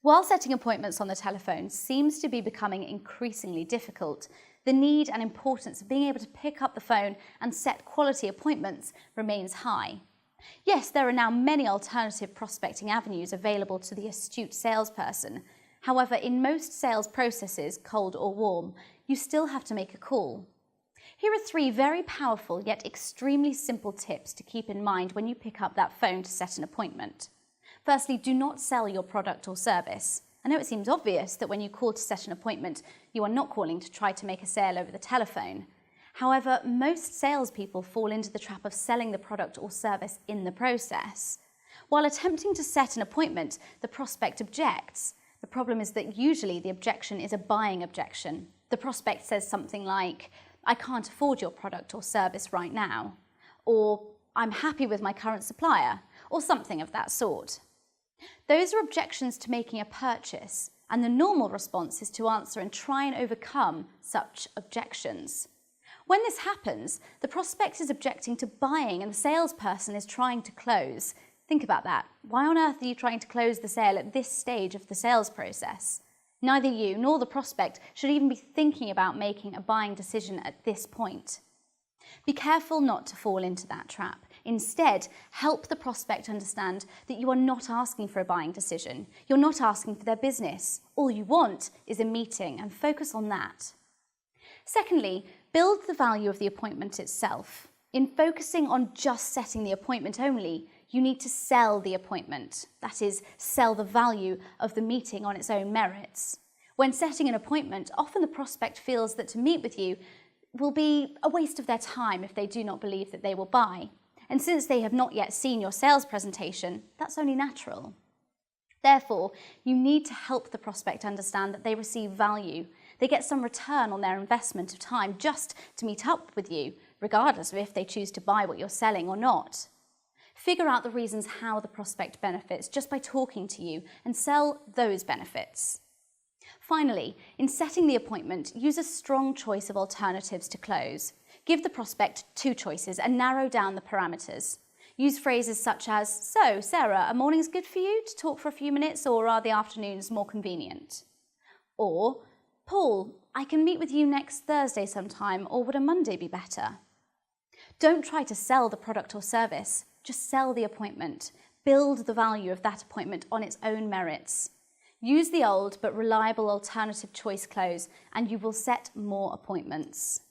While setting appointments on the telephone seems to be becoming increasingly difficult, the need and importance of being able to pick up the phone and set quality appointments remains high. Yes, there are now many alternative prospecting avenues available to the astute salesperson. However, in most sales processes, cold or warm, you still have to make a call. Here are 3 very powerful yet extremely simple tips to keep in mind when you pick up that phone to set an appointment. Firstly, do not sell your product or service. I know it seems obvious that when you call to set an appointment, you are not calling to try to make a sale over the telephone. However, most salespeople fall into the trap of selling the product or service in the process. While attempting to set an appointment, the prospect objects. The problem is that usually the objection is a buying objection. The prospect says something like, "I can't afford your product or service right now," or "I'm happy with my current supplier," or something of that sort. Those are objections to making a purchase, and the normal response is to answer and try and overcome such objections. When this happens, the prospect is objecting to buying and the salesperson is trying to close. Think about that. Why on earth are you trying to close the sale at this stage of the sales process? Neither you nor the prospect should even be thinking about making a buying decision at this point. Be careful not to fall into that trap. Instead, help the prospect understand that you are not asking for a buying decision. You're not asking for their business. All you want is a meeting, and focus on that. Secondly, build the value of the appointment itself. In focusing on just setting the appointment only, you need to sell the appointment. That is, sell the value of the meeting on its own merits. When setting an appointment, often the prospect feels that to meet with you will be a waste of their time if they do not believe that they will buy. And since they have not yet seen your sales presentation, that's only natural. Therefore, you need to help the prospect understand that they receive value. They get some return on their investment of time just to meet up with you, regardless of if they choose to buy what you're selling or not. Figure out the reasons how the prospect benefits just by talking to you and sell those benefits. Finally, in setting the appointment, use a strong choice of alternatives to close. Give the prospect 2 choices and narrow down the parameters. Use phrases such as, "So, Sarah, are mornings good for you to talk for a few minutes, or are the afternoons more convenient?" Or, "Paul, I can meet with you next Thursday sometime, or would a Monday be better?" Don't try to sell the product or service, just sell the appointment. Build the value of that appointment on its own merits. Use the old but reliable alternative choice close, and you will set more appointments.